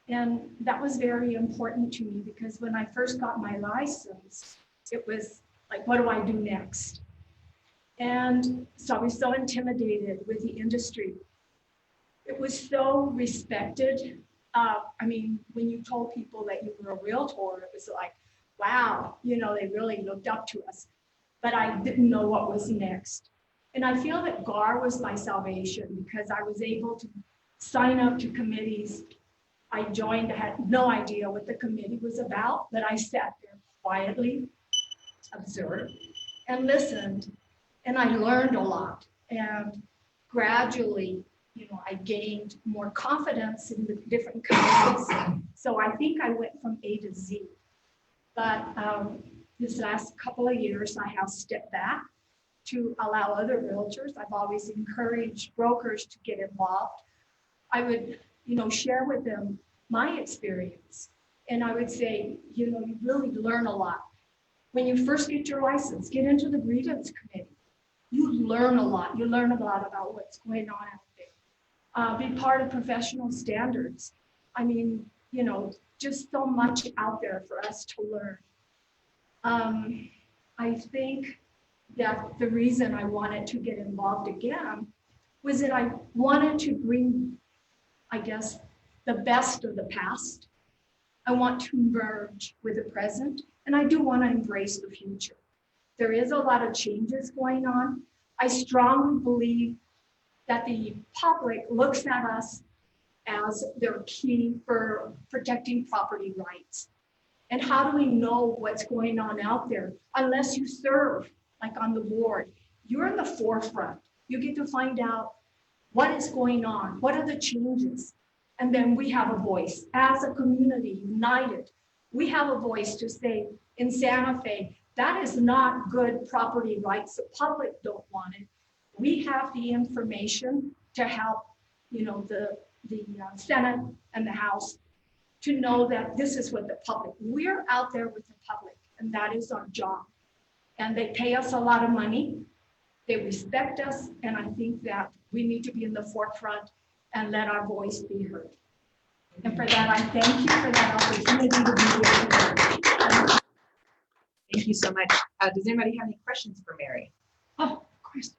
And that was very important to me, because when I first got my license, it was like, what do I do next? And so I was so intimidated with the industry. It was so respected. When you told people that you were a realtor, it was like, wow, they really looked up to us. But I didn't know what was next. And I feel that GAAR was my salvation, because I was able to sign up to committees. I joined, I had no idea what the committee was about, but I sat there quietly observed and listened, and I learned a lot. And gradually, I gained more confidence in the different committees. So I think I went from A to Z. But this last couple of years, I have stepped back to allow other realtors. I've always encouraged brokers to get involved. I would, share with them my experience. And I would say, you really learn a lot. When you first get your license, get into the grievance committee. You learn a lot. You learn a lot about what's going on out there. Be part of professional standards. I mean, just so much out there for us to learn. I think that the reason I wanted to get involved again was that I wanted to bring, I guess, the best of the past. I want to merge with the present, and I do want to embrace the future. There is a lot of changes going on. I strongly believe that the public looks at us as their key for protecting property rights. And how do we know what's going on out there unless you serve, like on the board? You're in the forefront. You get to find out what is going on, what are the changes, and then we have a voice. As a community united, we have a voice to say in Santa Fe, that is not good property rights. The public don't want it. We have the information to help, the Senate and the House to know that this is what the public, we're out there with the public, and that is our job. And they pay us a lot of money. They respect us, and I think that we need to be in the forefront and let our voice be heard. And for that, I thank you for that opportunity to be here. Thank you so much. Does anybody have any questions for Mary? Oh, of course.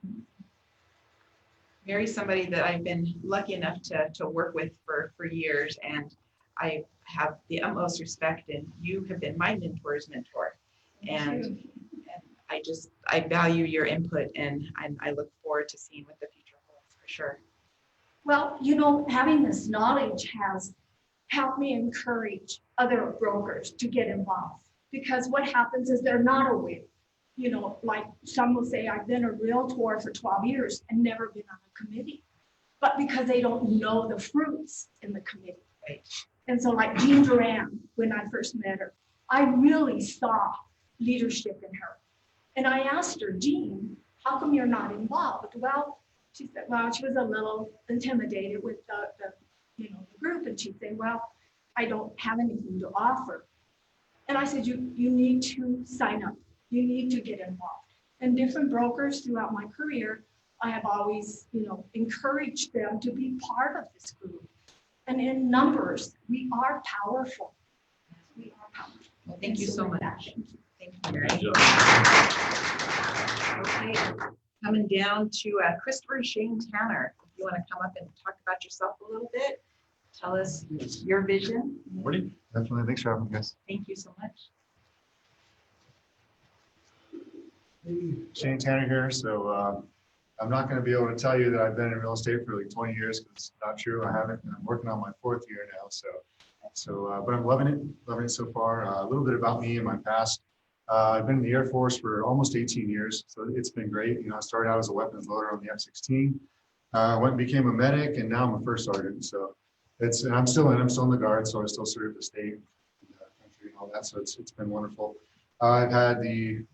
Mary's somebody that I've been lucky enough to work with for years, and I have the utmost respect, and you have been my mentor's mentor. And I value your input, and I look forward to seeing what the future holds for sure. Well, having this knowledge has helped me encourage other brokers to get involved, because what happens is they're not aware. Like some will say, I've been a realtor for 12 years and never been on a committee, but because they don't know the fruits in the committee. Right. And so like Jeanette Duran, when I first met her, I really saw leadership in her. And I asked her, Jean, how come you're not involved? Well, she said, she was a little intimidated with the group. And she'd say, well, I don't have anything to offer. And I said, you need to sign up. You need to get involved. And different brokers throughout my career, I have always, encouraged them to be part of this group. And in numbers, we are powerful. We are powerful. Well, thank you so much. Thank you, Mary. Okay, coming down to Christopher Shane Tanner. If you want to come up and talk about yourself a little bit, tell us your vision. Morning. Definitely. Thanks for having me, guys. Thank you so much. Shane Tanner here. So I'm not going to be able to tell you that I've been in real estate for like 20 years because it's not true. I haven't. I'm working on my 4th year now. But I'm loving it so far. A little bit about me and my past. I've been in the Air Force for almost 18 years. So it's been great. I started out as a weapons loader on the F-16. Went and became a medic, and now I'm a first sergeant. So and I'm still in the Guard, so I still serve the state and the country and all that. So it's been wonderful. I've had the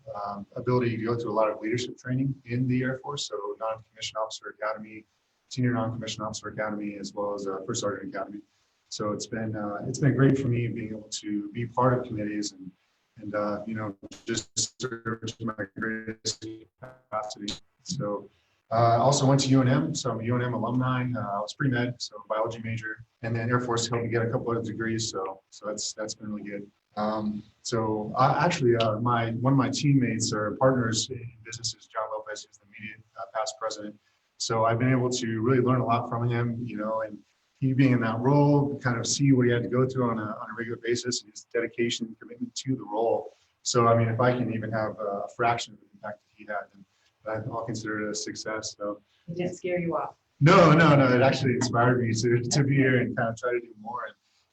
ability to go through a lot of leadership training in the Air Force, so non-commissioned officer academy, senior non-commissioned officer academy, as well as first sergeant academy. So it's been great for me being able to be part of committees and just serve to my greatest capacity. So also went to UNM, so I'm a UNM alumni. I was pre-med, so biology major, and then Air Force helped me get a couple of degrees. So that's been really good. Actually, one of my teammates or partners in business is John Lopez, who's the immediate past president. So I've been able to really learn a lot from him, and he being in that role, kind of see what he had to go through on a regular basis, and his dedication and commitment to the role. So, I mean, if I can even have a fraction of the impact that he had, then I'll consider it a success. So It didn't scare you off. No. It actually inspired me to be here and kind of try to do more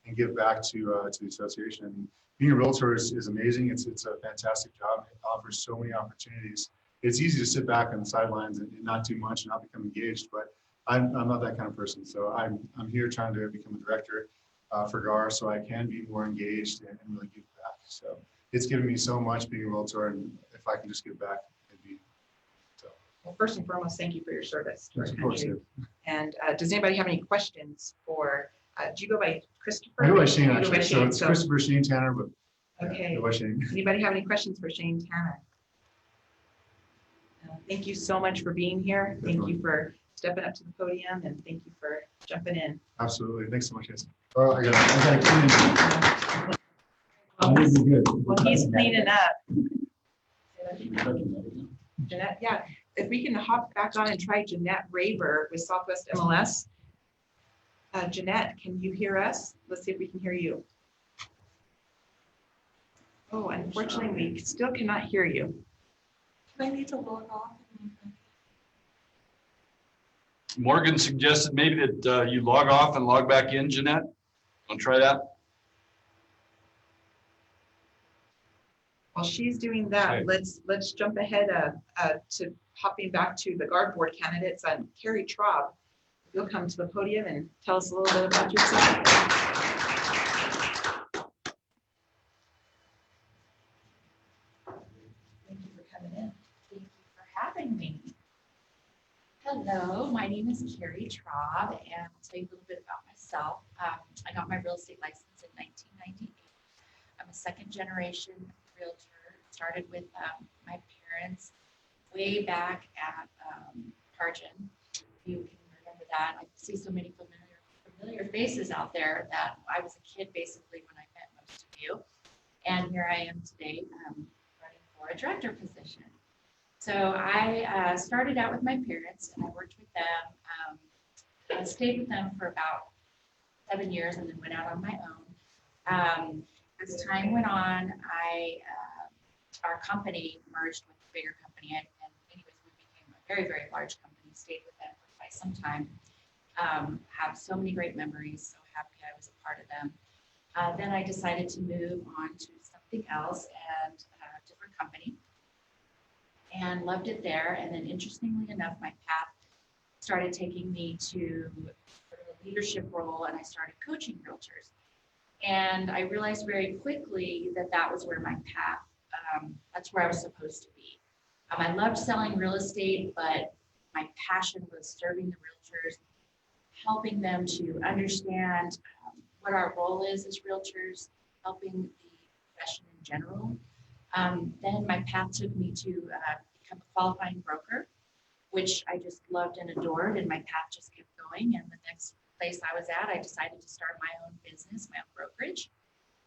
and give back to the association. being a realtor is amazing. It's a fantastic job. It offers so many opportunities. It's easy to sit back on the sidelines and not do much and not become engaged, but I'm not that kind of person. So I'm here trying to become a director for GAAR so I can be more engaged and really give back. So it's given me so much being a realtor, and if I can just give back, it'd be so. Well, first and foremost, thank you for your service to our Of course, country. And does anybody have any questions for, do you go by Christopher? I go by Shane, You go by actually. So Shane, it's Christopher Shane Tanner, but yeah, okay. I go by Shane. Anybody have any questions for Shane Tanner? Thank you so much for being here. Thank you for stepping up to the podium, and thank you for jumping in. Absolutely. Thanks so much, guys. Oh, I got to Well, he's cleaning up. Jeanette, yeah, if we can hop back on and try Jeanette Raver with Southwest MLS. Jeanette, can you hear us? Let's see if we can hear you. Oh, unfortunately, we still cannot hear you. Do I need to log off? Morgan suggested maybe that you log off and log back in, Jeanette. Want to try that? While she's doing that, Okay. let's jump ahead to hopping back to the GAAR board candidates. Carrie Traub, you'll come to the podium and tell us a little bit about yourself. Thank you for coming in. Thank you for having me. Hello, my name is Carrie Traub, and I'll tell you a little bit about myself. I got my real estate license in 1998. I'm a second generation realtor. Started with my parents way back at Pargin. You can remember that. I see so many familiar faces out there that I was a kid basically when I met most of you. And here I am today running for a director position. So I started out with my parents and I worked with them. I stayed with them for about 7 years and then went out on my own. As time went on, our company merged with a bigger company, and anyways, we became a very, very large company. Stayed with them for quite some time. Have so many great memories. So happy I was a part of them. Then I decided to move on to something else and a different company, and loved it there. And then, interestingly enough, my path started taking me to sort of a leadership role, and I started coaching realtors. And I realized very quickly that that was where my path, that's where I was supposed to be. I loved selling real estate, but my passion was serving the realtors, helping them to understand what our role is as realtors, helping the profession in general. Then my path took me to become a qualifying broker, which I just loved and adored, and my path just kept going. And the next place I was at, I decided to start my own business, my own brokerage.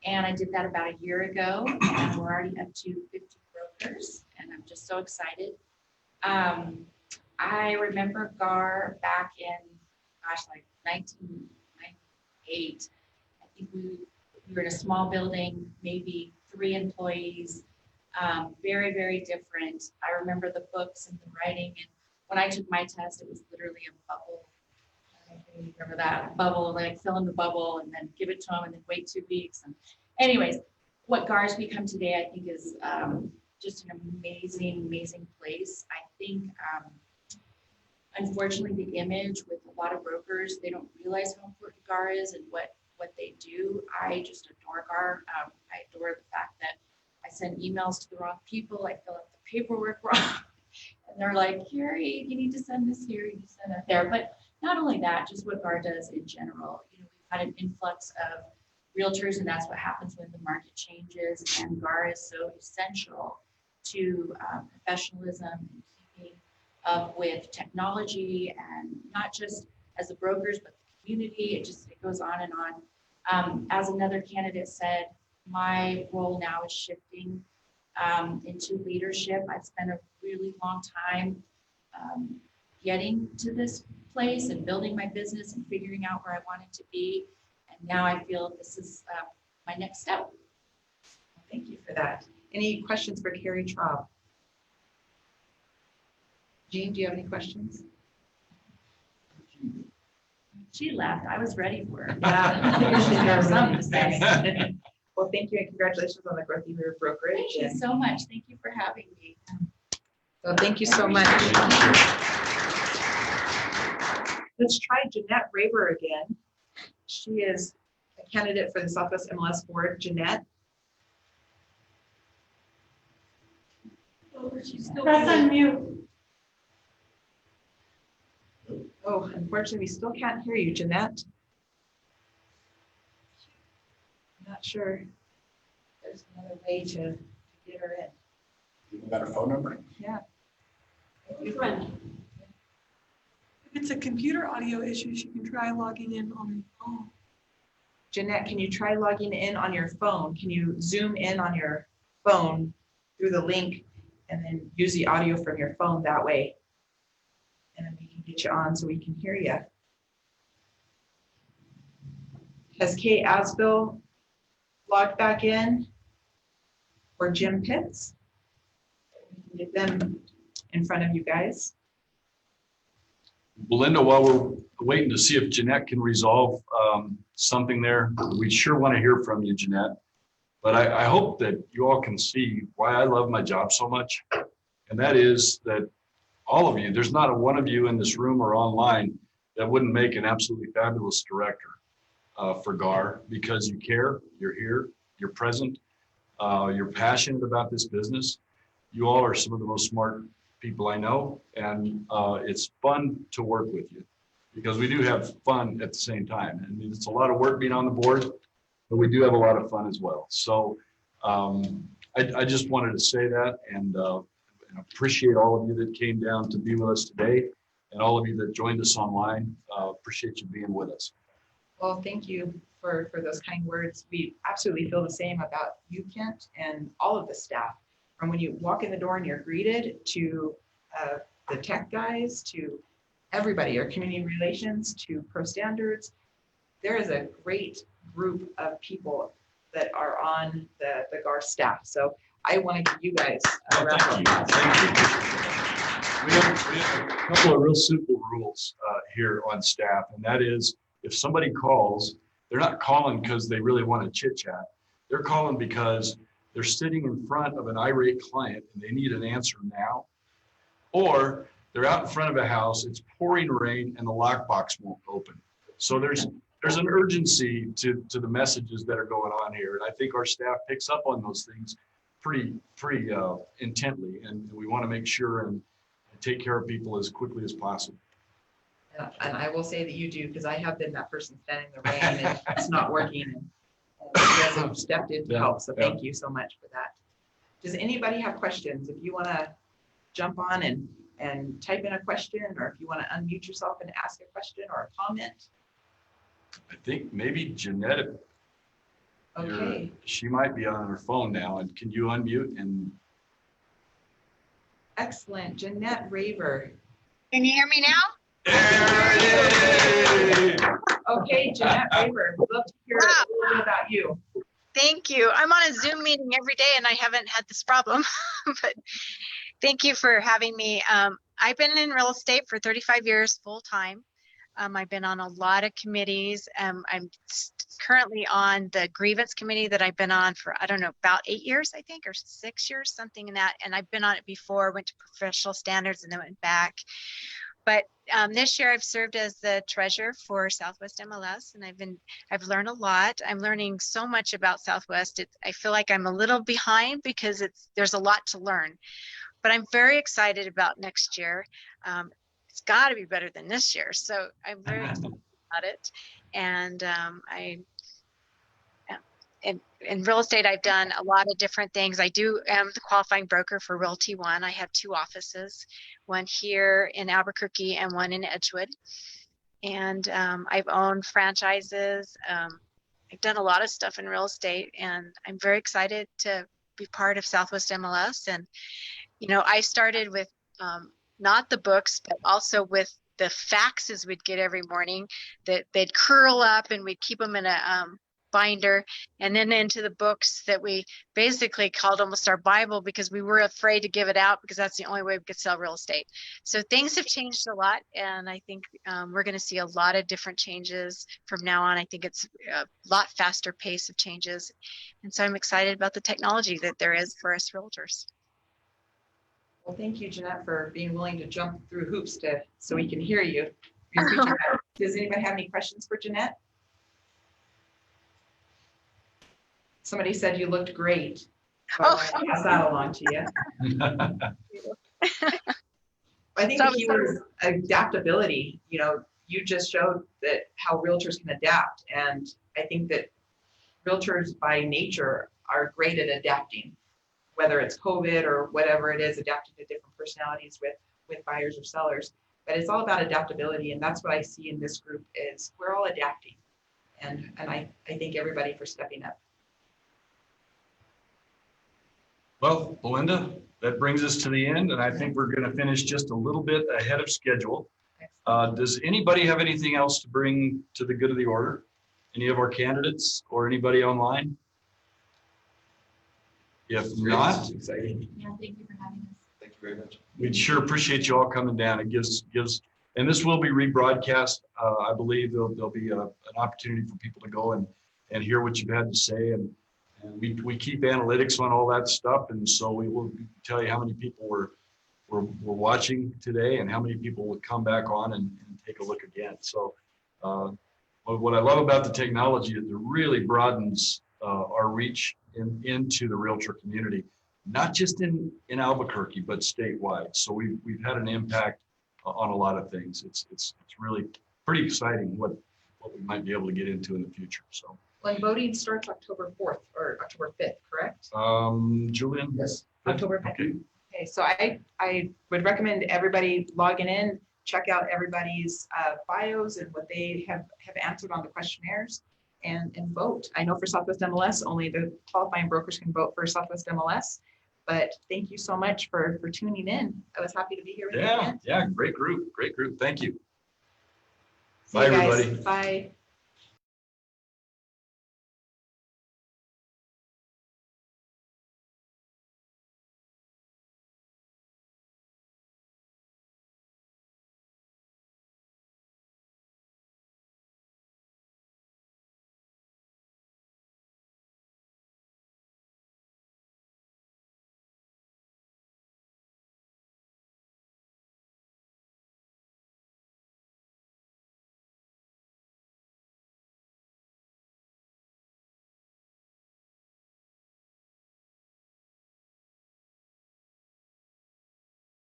And I did that about a year ago, and we're already up to 50 brokers, and I'm just so excited. I remember GAAR back in, gosh, like 1998. I think we were in a small building, maybe 3 employees, very, very different. I remember the books and the writing, and when I took my test, it was literally a bubble. I don't know if you remember that bubble, like fill in the bubble and then give it to them and then wait 2 weeks. And anyways, what GAAR's become today, I think, is just an amazing, amazing place. I think, unfortunately, the image with a lot of brokers, they don't realize how important GAAR is and what they do. I just adore GAAR. I adore the fact that I send emails to the wrong people. I fill out the paperwork wrong. And they're like, Carrie, you need to send this here, you need to send that there. But not only that, just what GAAR does in general. You know, we've had an influx of realtors, and that's what happens when the market changes. And GAAR is so essential to professionalism and keeping up with technology, and not just as the brokers, but the community. It goes on and on. As another candidate said, my role now is shifting into leadership. I've spent a really long time getting to this place and building my business and figuring out where I wanted to be. And now I feel this is my next step. Thank you for that. Any questions for Carrie Traub? Jean, do you have any questions? She left. I was ready for her. Yeah, I figured she'd have something to say. Well, thank you and congratulations on the growth of your brokerage. Thank you so much. Thank you for having me. So thank you so much. Let's try Jeanette Raver again. She is a candidate for the Southwest MLS Board. Jeanette. Press unmute. Oh, unfortunately, we still can't hear you, Jeanette. Not sure. There's another way to get her in. You got her phone number? Yeah. If it's a computer audio issue, you can try logging in on your phone. Jeanette, can you try logging in on your phone? Can you zoom in on your phone through the link and then use the audio from your phone that way? And then we can get you on so we can hear you. Has Kay Asbill logged back in? Or Jim Pitts? We can get them in front of you guys. Belinda, while we're waiting to see if Jeanette can resolve something there, we sure want to hear from you, Jeanette. But I hope that you all can see why I love my job so much. And that is that all of you, there's not a one of you in this room or online that wouldn't make an absolutely fabulous director for GAAR, because you care, you're here, you're present, you're passionate about this business. You all are some of the most smart people I know, and it's fun to work with you because we do have fun at the same time. I mean, it's a lot of work being on the board, but we do have a lot of fun as well. So I just wanted to say that and appreciate all of you that came down to be with us today, and all of you that joined us online. Appreciate you being with us. Well, thank you for those kind words. We absolutely feel the same about you, Kent, and all of the staff. From when you walk in the door and you're greeted, to the tech guys, to everybody, our community relations, to pro standards. There is a great group of people that are on the GAAR staff. So I want to give you guys a round of applause. We have a couple of real simple rules here on staff, and that is if somebody calls, they're not calling because they really want to chit chat. They're calling because they're sitting in front of an irate client and they need an answer now, or they're out in front of a house, it's pouring rain and the lockbox won't open. So there's an urgency to the messages that are going on here. And I think our staff picks up on those things pretty intently, and we want to make sure and take care of people as quickly as possible. And I will say that you do, because I have been that person standing in the rain and it's not working. And you guys have stepped in to help. So thank you so much for that. Does anybody have questions? If you want to jump on and type in a question, or if you want to unmute yourself and ask a question or a comment. I think maybe Jeanette, Okay. she might be on her phone now. And can you unmute? And Excellent. Jeanette Raver. Can you hear me now? Okay, Jeanette Raver, we'd love to hear a little bit about you. Thank you. I'm on a Zoom meeting every day and I haven't had this problem, but thank you for having me. I've been in real estate for 35 years full time. I've been on a lot of committees. I'm currently on the grievance committee that I've been on for, I don't know, about 8 years, I think, or 6 years, something in that. And I've been on it before, went to professional standards and then went back. But this year I've served as the treasurer for Southwest MLS, and I've learned a lot. I'm learning so much about Southwest. I feel like I'm a little behind because there's a lot to learn, but I'm very excited about next year. It's got to be better than this year, so I'm very excited about it. And in real estate, I've done a lot of different things. I am the qualifying broker for Realty One. I have 2 offices, one here in Albuquerque and one in Edgewood. And I've owned franchises. I've done a lot of stuff in real estate, and I'm very excited to be part of Southwest MLS. And, you know, I started with not the books, but also with the faxes we'd get every morning that they'd curl up and we'd keep them in a binder, and then into the books that we basically called almost our Bible because we were afraid to give it out because that's the only way we could sell real estate. So things have changed a lot, and I think we're going to see a lot of different changes from now on. I think it's a lot faster pace of changes. And so I'm excited about the technology that there is for us realtors. Well, thank you, Jeanette, for being willing to jump through hoops so we can hear you. Does anybody have any questions for Jeanette? Somebody said you looked great. So I want to pass that along to you. I think the key word is adaptability. You know, you just showed that how realtors can adapt. And I think that realtors by nature are great at adapting, whether it's COVID or whatever it is, adapting to different personalities with buyers or sellers. But it's all about adaptability. And that's what I see in this group is we're all adapting. And I thank everybody for stepping up. Well, Belinda, that brings us to the end, and I think we're going to finish just a little bit ahead of schedule. Does anybody have anything else to bring to the good of the order? Any of our candidates or anybody online? If not, exciting. Yeah, thank you for having us. Thank you very much. we'd sure appreciate you all coming down. It gives, and this will be rebroadcast. I believe there'll be an opportunity for people to go and hear what you've had to say. And we keep analytics on all that stuff. And so we will tell you how many people were watching today and how many people would come back on and take a look again. So what I love about the technology is it really broadens our reach into the realtor community, not just in Albuquerque, but statewide. So we've had an impact on a lot of things. It's really pretty exciting what we might be able to get into in the future. So. Well, voting starts October 4th or October 5th, correct? Julian? Yes. October 5th. Okay. Okay, so I would recommend everybody logging in, check out everybody's bios and what they have answered on the questionnaires and vote. I know for Southwest MLS, only the qualifying brokers can vote for Southwest MLS, but thank you so much for tuning in. I was happy to be here with you again. Yeah, great group. Thank you. See Bye, you guys. everybody. Bye.